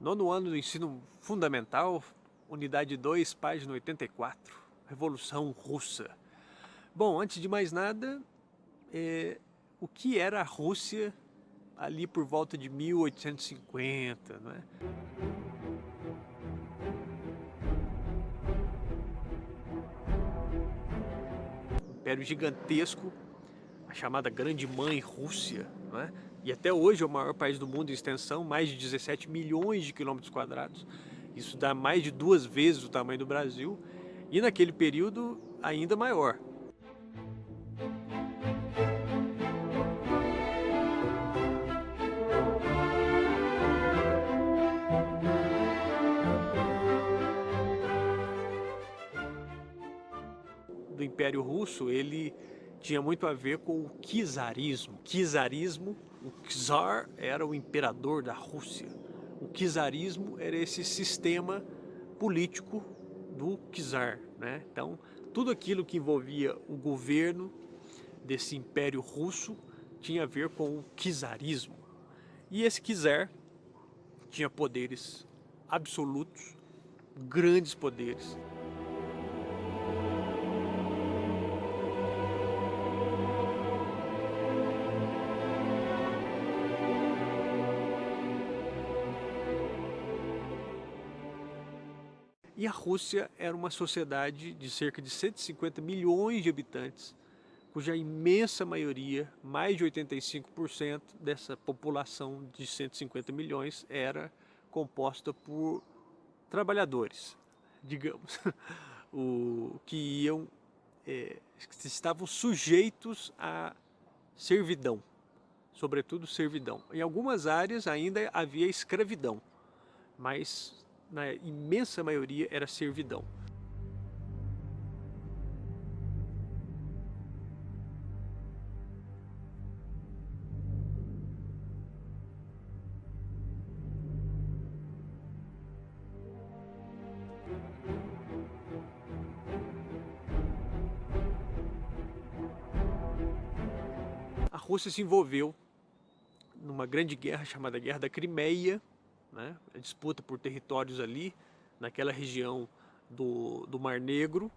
Nono ano do ensino fundamental, unidade 2, página 84, Revolução Russa. Bom, antes de mais nada, o que era a Rússia ali por volta de 1850, não é? Um império gigantesco, a chamada Grande Mãe Rússia, não é? E até hoje é o maior país do mundo em extensão, mais de 17 milhões de quilômetros quadrados. Isso dá mais de 2 vezes o tamanho do Brasil, e naquele período ainda maior. Do Império Russo, ele tinha muito a ver com o czarismo. O czar era o imperador da Rússia. O czarismo era esse sistema político do czar, né? Então, tudo aquilo que envolvia o governo desse Império Russo tinha a ver com o czarismo. E esse czar tinha poderes absolutos, grandes poderes. E a Rússia era uma sociedade de cerca de 150 milhões de habitantes, cuja imensa maioria, mais de 85% dessa população de 150 milhões, era composta por trabalhadores, digamos, que estavam sujeitos à servidão, sobretudo servidão. Em algumas áreas ainda havia escravidão, mas na imensa maioria era servidão. A Rússia se envolveu numa grande guerra chamada Guerra da Crimeia, né? A disputa por territórios ali, naquela região do Mar Negro.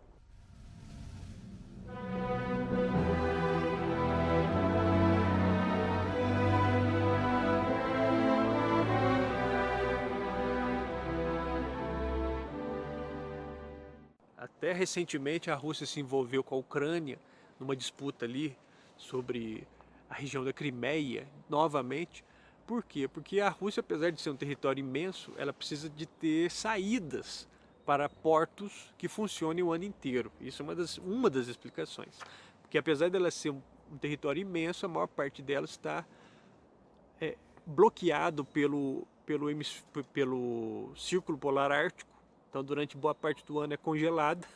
Até recentemente a Rússia se envolveu com a Ucrânia numa disputa ali sobre a região da Crimeia, novamente. Por quê? Porque a Rússia, apesar de ser um território imenso, ela precisa de ter saídas para portos que funcionem o ano inteiro. Isso é uma das explicações. Porque apesar dela ser um território imenso, a maior parte dela está bloqueado pelo Círculo Polar Ártico. Então durante boa parte do ano é congelada,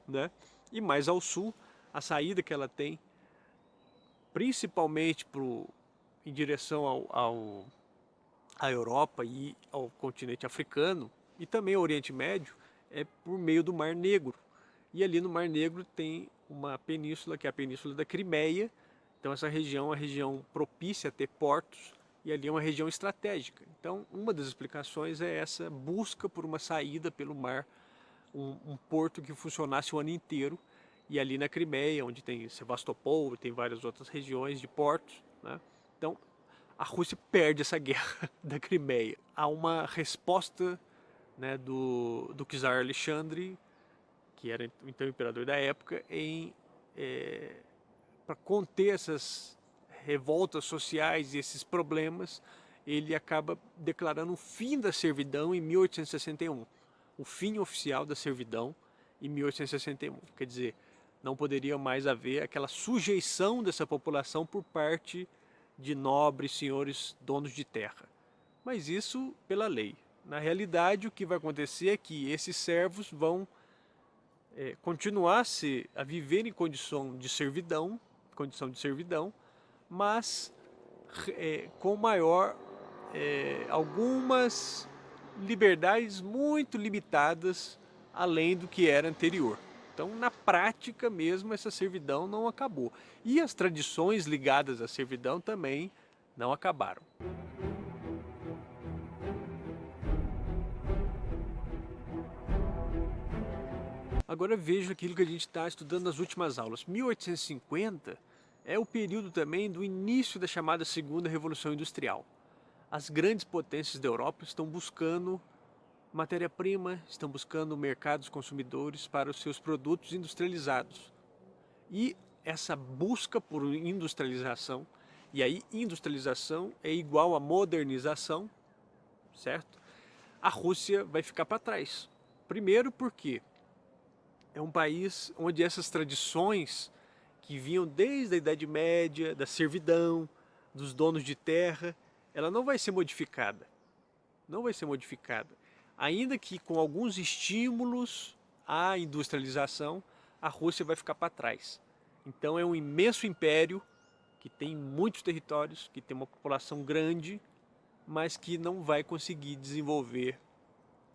né? E mais ao sul, a saída que ela tem, principalmente em direção à Europa e ao continente africano, e também ao Oriente Médio, é por meio do Mar Negro. E ali no Mar Negro tem uma península, que é a Península da Crimeia. Então essa região é uma região propícia a ter portos, e ali é uma região estratégica. Então uma das explicações é essa busca por uma saída pelo mar, um porto que funcionasse o ano inteiro. E ali na Crimeia, onde tem Sevastopol, tem várias outras regiões de portos, né? Então a Rússia perde essa guerra da Crimeia. Há uma resposta, né, do czar Alexandre, que era então o imperador da época, para conter essas revoltas sociais e esses problemas. Ele acaba declarando o fim da servidão em 1861. O fim oficial da servidão em 1861. Quer dizer, não poderia mais haver aquela sujeição dessa população por parte de nobres, senhores, donos de terra. Mas isso pela lei. Na realidade, o que vai acontecer é que esses servos vão continuar a viver em condição de servidão, mas com algumas liberdades muito limitadas além do que era anterior. Então, na prática mesmo, essa servidão não acabou. E as tradições ligadas à servidão também não acabaram. Agora veja aquilo que a gente está estudando nas últimas aulas. 1850 é o período também do início da chamada Segunda Revolução Industrial. As grandes potências da Europa estão buscando matéria-prima, estão buscando mercados consumidores para os seus produtos industrializados. E essa busca por industrialização, e aí industrialização é igual a modernização, certo? A Rússia vai ficar para trás. Primeiro porque é um país onde essas tradições que vinham desde a Idade Média, da servidão, dos donos de terra, ela não vai ser modificada. Não vai ser modificada. Ainda que com alguns estímulos à industrialização, a Rússia vai ficar para trás. Então é um imenso império que tem muitos territórios, que tem uma população grande, mas que não vai conseguir desenvolver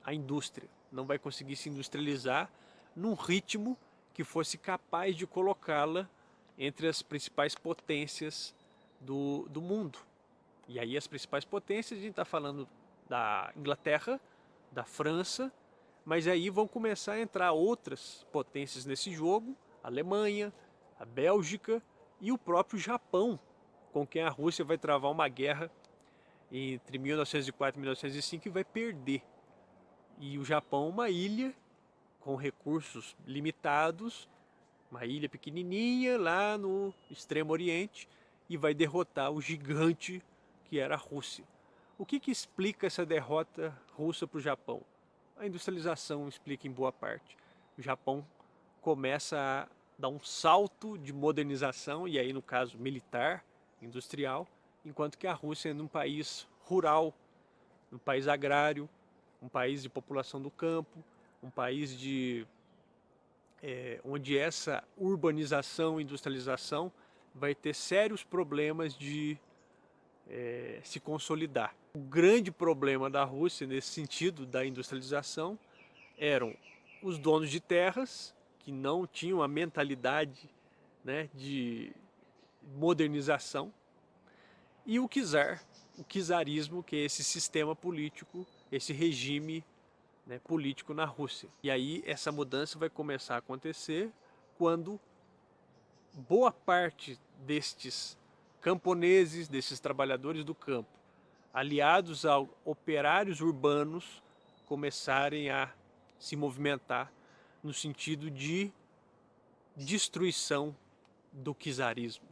a indústria, não vai conseguir se industrializar num ritmo que fosse capaz de colocá-la entre as principais potências do mundo. E aí as principais potências, a gente está falando da Inglaterra, da França, mas aí vão começar a entrar outras potências nesse jogo, a Alemanha, a Bélgica e o próprio Japão, com quem a Rússia vai travar uma guerra entre 1904 e 1905 e vai perder. E o Japão, uma ilha com recursos limitados, uma ilha pequenininha lá no extremo oriente, e vai derrotar o gigante que era a Rússia. O que explica essa derrota russa para o Japão? A industrialização explica em boa parte. O Japão começa a dar um salto de modernização, e aí no caso militar, industrial, enquanto que a Rússia é um país rural, um país agrário, um país de população do campo, um país onde essa urbanização e industrialização vai ter sérios problemas de se consolidar. O grande problema da Rússia nesse sentido da industrialização eram os donos de terras, que não tinham a mentalidade, né, de modernização, e o czarismo, que é esse sistema político, esse regime, né, político na Rússia. E aí essa mudança vai começar a acontecer quando boa parte destes camponeses, desses trabalhadores do campo, aliados a operários urbanos, começarem a se movimentar no sentido de destruição do czarismo.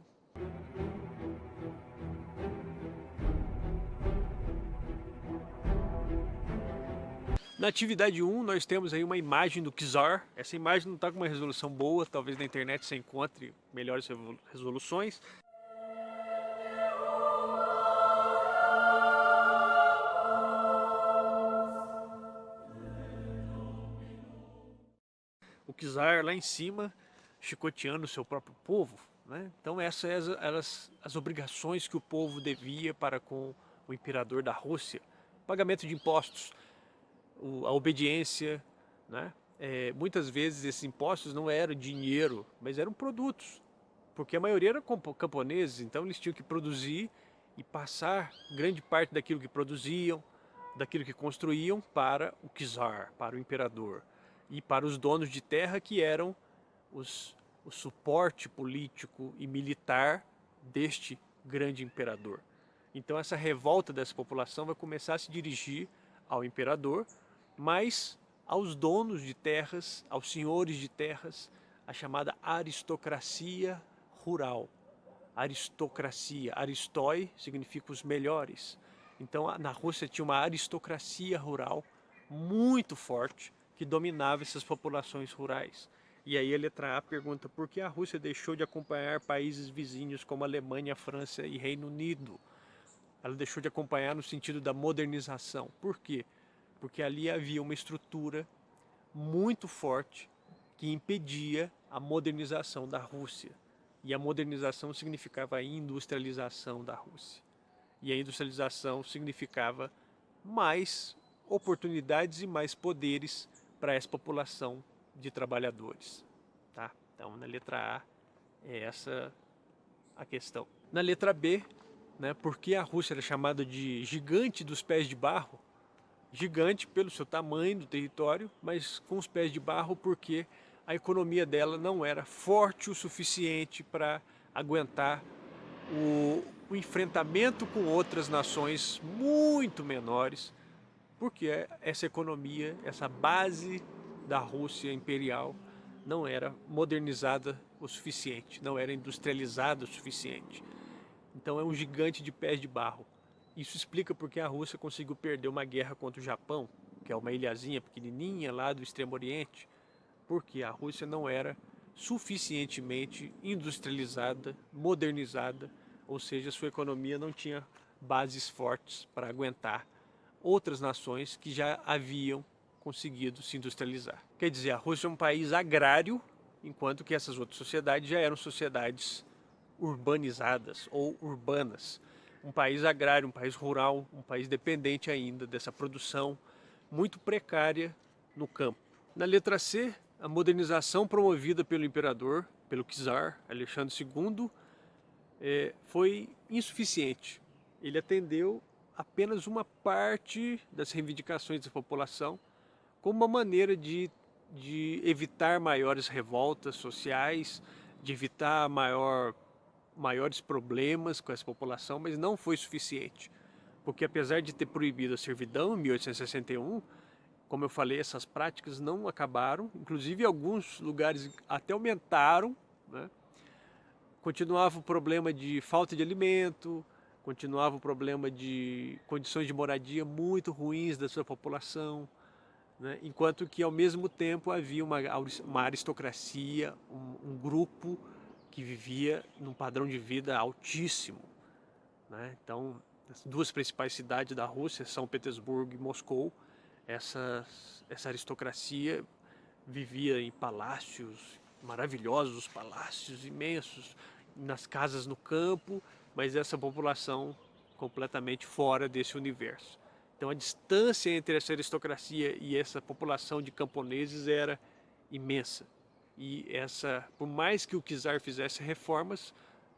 Na atividade 1 nós temos aí uma imagem do czar. Essa imagem não está com uma resolução boa, talvez na internet você encontre melhores resoluções. O czar lá em cima chicoteando o seu próprio povo, né? Então essas eram as obrigações que o povo devia para com o imperador da Rússia. Pagamento de impostos, a obediência, né? Muitas vezes esses impostos não eram dinheiro, mas eram produtos, porque a maioria eram camponeses, então eles tinham que produzir e passar grande parte daquilo que produziam, daquilo que construíam para o czar, para o imperador, e para os donos de terra, que eram o suporte político e militar deste grande imperador. Então essa revolta dessa população vai começar a se dirigir ao imperador, mas aos donos de terras, aos senhores de terras, a chamada aristocracia rural. Aristocracia, aristói significa os melhores. Então na Rússia tinha uma aristocracia rural muito forte que dominava essas populações rurais. E aí a letra A pergunta por que a Rússia deixou de acompanhar países vizinhos como Alemanha, França e Reino Unido. Ela deixou de acompanhar no sentido da modernização. Por quê? Porque ali havia uma estrutura muito forte que impedia a modernização da Rússia. E a modernização significava a industrialização da Rússia. E a industrialização significava mais oportunidades e mais poderes para essa população de trabalhadores. Tá? Então, na letra A, é essa a questão. Na letra B, né, por que a Rússia era chamada de gigante dos pés de barro? Gigante pelo seu tamanho do território, mas com os pés de barro porque a economia dela não era forte o suficiente para aguentar o enfrentamento com outras nações muito menores, porque essa economia, essa base da Rússia imperial não era modernizada o suficiente, não era industrializada o suficiente. Então é um gigante de pés de barro. Isso explica porque a Rússia conseguiu perder uma guerra contra o Japão, que é uma ilhazinha pequenininha lá do Extremo Oriente, porque a Rússia não era suficientemente industrializada, modernizada, ou seja, sua economia não tinha bases fortes para aguentar outras nações que já haviam conseguido se industrializar. Quer dizer, a Rússia é um país agrário, enquanto que essas outras sociedades já eram sociedades urbanizadas ou urbanas. Um país agrário, um país rural, um país dependente ainda dessa produção muito precária no campo. Na letra C, a modernização promovida pelo imperador, pelo czar Alexandre II, foi insuficiente. Ele atendeu apenas uma parte das reivindicações da população como uma maneira de evitar maiores revoltas sociais, de evitar maiores problemas com essa população, mas não foi suficiente. Porque apesar de ter proibido a servidão em 1861, como eu falei, essas práticas não acabaram, inclusive em alguns lugares até aumentaram, né? Continuava o problema de falta de alimento, continuava o problema de condições de moradia muito ruins da sua população, né? Enquanto que ao mesmo tempo havia uma aristocracia, um grupo que vivia num padrão de vida altíssimo, né? Então, as duas principais cidades da Rússia, São Petersburgo e Moscou, essa aristocracia vivia em palácios maravilhosos, palácios imensos, nas casas no campo, mas essa população completamente fora desse universo. Então a distância entre essa aristocracia e essa população de camponeses era imensa. E por mais que o czar fizesse reformas,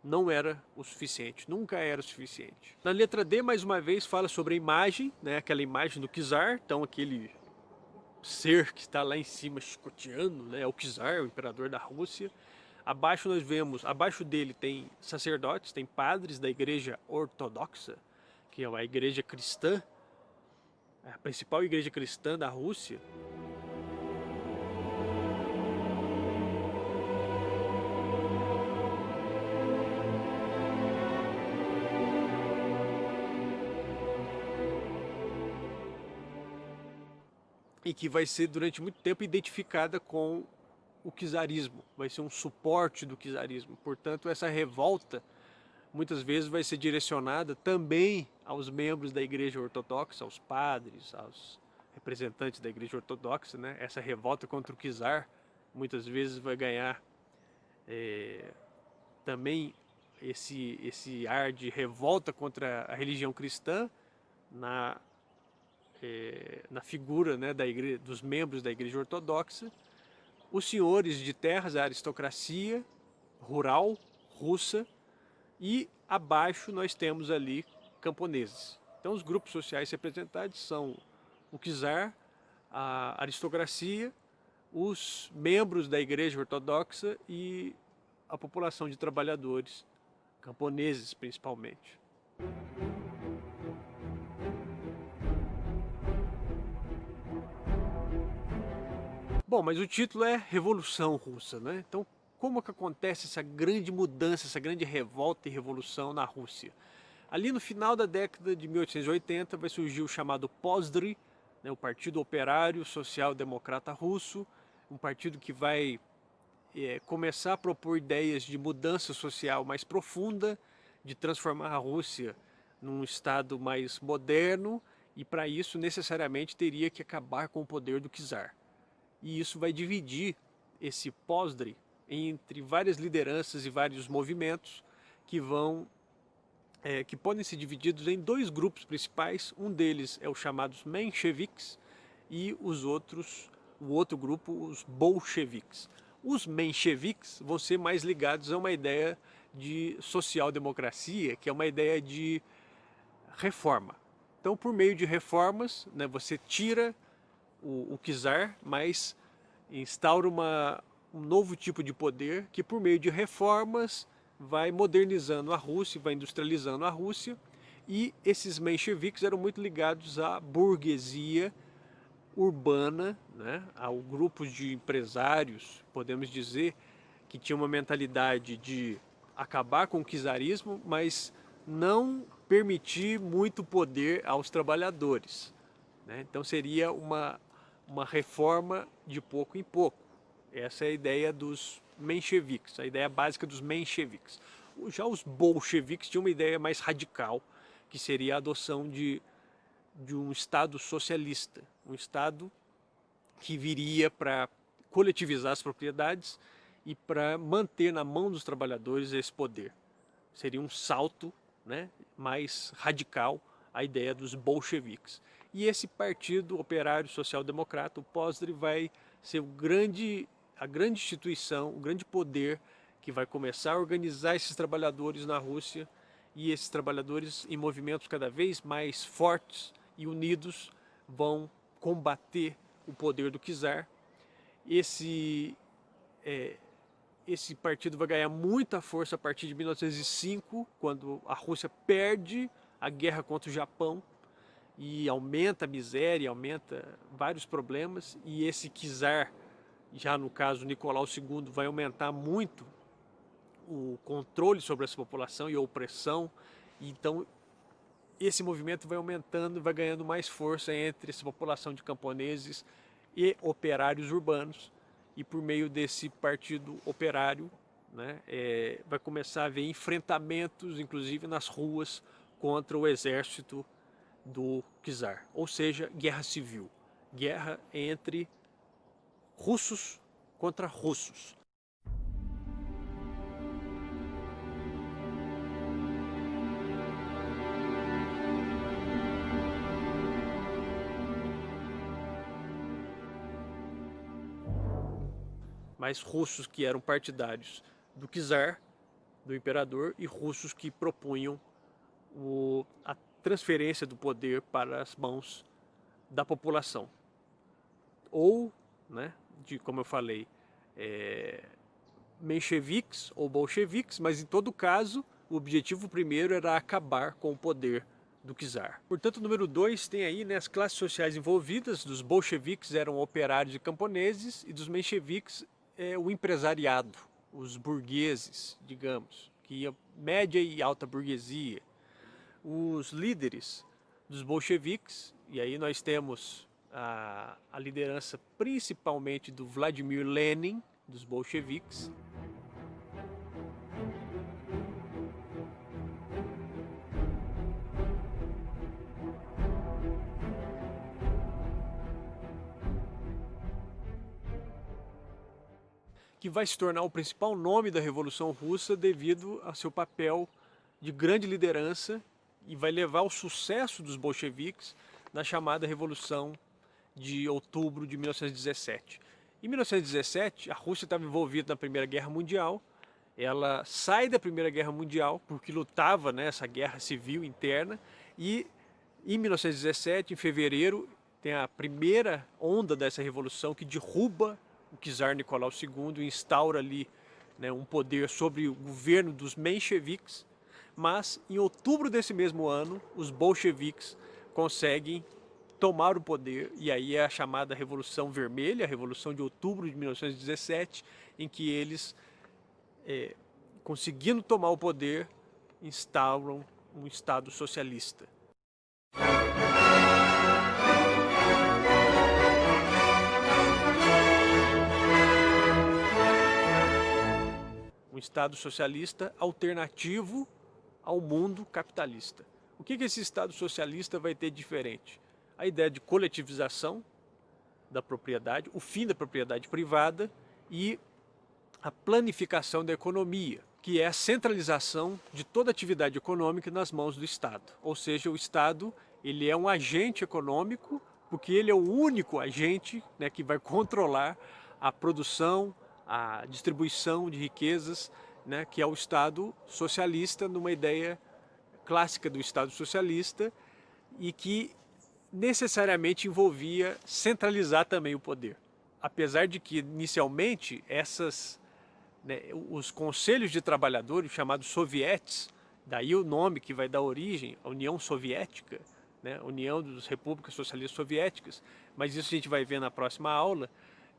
não era o suficiente, nunca era o suficiente. Na letra D, mais uma vez, fala sobre a imagem, né? Aquela imagem do czar, então aquele ser que está lá em cima chicoteando, né? É o czar, o imperador da Rússia. Abaixo nós vemos, abaixo dele tem sacerdotes, tem padres da igreja ortodoxa, que é a igreja cristã, a principal igreja cristã da Rússia. E que vai ser durante muito tempo identificada com o czarismo, vai ser um suporte do czarismo. Portanto, essa revolta muitas vezes vai ser direcionada também aos membros da igreja ortodoxa, aos padres, aos representantes da igreja ortodoxa, né? Essa revolta contra o czar muitas vezes vai ganhar também esse ar de revolta contra a religião cristã na figura, né, dos membros da igreja ortodoxa. Os senhores de terras, a aristocracia rural russa, e abaixo nós temos ali camponeses. Então os grupos sociais representados são o czar, a aristocracia, os membros da igreja ortodoxa e a população de trabalhadores, camponeses principalmente. Bom, mas o título é Revolução Russa, né? Então, como que acontece essa grande mudança, essa grande revolta e revolução na Rússia? Ali no final da década de 1880 vai surgir o chamado Pozdry, né, o Partido Operário Social Democrata Russo, um partido que vai começar a propor ideias de mudança social mais profunda, de transformar a Rússia num estado mais moderno, e para isso necessariamente teria que acabar com o poder do czar. E isso vai dividir esse Pozdry entre várias lideranças e vários movimentos que podem ser divididos em dois grupos principais. Um deles é os chamados mencheviques e o outro grupo, os bolcheviques. Os mencheviques vão ser mais ligados a uma ideia de social-democracia, que é uma ideia de reforma. Então, por meio de reformas, né, você tira o czar, mas instaura um novo tipo de poder que, por meio de reformas, vai modernizando a Rússia, vai industrializando a Rússia, e esses mencheviques eram muito ligados à burguesia urbana, né, ao grupo de empresários, podemos dizer, que tinha uma mentalidade de acabar com o czarismo, mas não permitir muito poder aos trabalhadores, né? Então seria uma reforma de pouco em pouco. Essa é a ideia dos mencheviques, a ideia básica dos mencheviques. Já os bolcheviques tinham uma ideia mais radical, que seria a adoção de um Estado socialista, um Estado que viria para coletivizar as propriedades e para manter na mão dos trabalhadores esse poder. Seria um salto, né, mais radical à ideia dos bolcheviques. E esse Partido Operário Social Democrata, o POSDRI, vai ser a grande instituição, o grande poder que vai começar a organizar esses trabalhadores na Rússia, e esses trabalhadores, em movimentos cada vez mais fortes e unidos, vão combater o poder do czar. Esse partido vai ganhar muita força a partir de 1905, quando a Rússia perde a guerra contra o Japão e aumenta a miséria, aumenta vários problemas, e esse czar, já no caso Nicolau II, vai aumentar muito o controle sobre essa população e a opressão. Então esse movimento vai aumentando, vai ganhando mais força entre essa população de camponeses e operários urbanos, e por meio desse partido operário, né, vai começar a haver enfrentamentos, inclusive nas ruas, contra o exército do czar, ou seja, guerra civil, guerra entre russos contra russos. Mas russos que eram partidários do czar, do imperador, e russos que propunham a transferência do poder para as mãos da população. Ou, né, como eu falei, mencheviques ou bolcheviques, mas em todo caso o objetivo primeiro era acabar com o poder do czar. Portanto, o número 2 tem aí, né, as classes sociais envolvidas. Dos bolcheviques eram operários e camponeses, e dos mencheviques o empresariado, os burgueses, digamos, que ia média e alta burguesia. Os líderes dos bolcheviques, e aí nós temos a liderança principalmente do Vladimir Lenin, dos bolcheviques. Que vai se tornar o principal nome da Revolução Russa devido ao seu papel de grande liderança, e vai levar ao sucesso dos bolcheviques na chamada Revolução de Outubro de 1917. Em 1917, a Rússia estava envolvida na Primeira Guerra Mundial. Ela sai da Primeira Guerra Mundial porque lutava nessa guerra civil interna, e em 1917, em fevereiro, tem a primeira onda dessa revolução que derruba o czar Nicolau II, instaura ali, né, um poder sobre o governo dos mencheviques. Mas em outubro desse mesmo ano, os bolcheviques conseguem tomar o poder, e aí é a chamada Revolução Vermelha, a Revolução de Outubro de 1917, em que eles, conseguindo tomar o poder, instauram um Estado socialista. Um Estado socialista alternativo ao mundo capitalista. O que esse Estado socialista vai ter diferente? A ideia de coletivização da propriedade, o fim da propriedade privada e a planificação da economia, que é a centralização de toda atividade econômica nas mãos do Estado. Ou seja, o Estado, ele é um agente econômico, porque ele é o único agente, né, que vai controlar a produção, a distribuição de riquezas, né, que é o Estado socialista, numa ideia clássica do Estado socialista, e que necessariamente envolvia centralizar também o poder. apesar de que inicialmente né, os conselhos de trabalhadores, chamados sovietes, daí o nome que vai dar origem à União Soviética, né, União das Repúblicas Socialistas Soviéticas, mas isso a gente vai ver na próxima aula.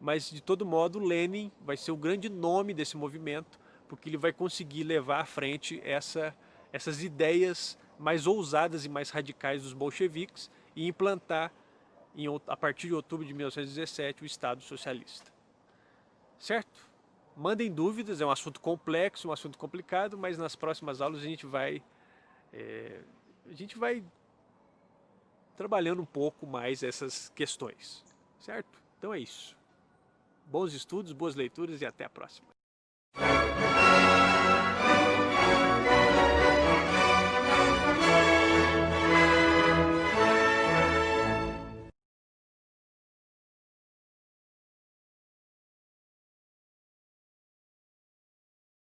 Mas de todo modo, Lenin vai ser o grande nome desse movimento, porque ele vai conseguir levar à frente essas ideias mais ousadas e mais radicais dos bolcheviques e implantar, a partir de outubro de 1917, o Estado Socialista. Certo? Mandem dúvidas, é um assunto complexo, um assunto complicado, mas nas próximas aulas a gente vai trabalhando um pouco mais essas questões. Certo? Então é isso. Bons estudos, boas leituras e até a próxima.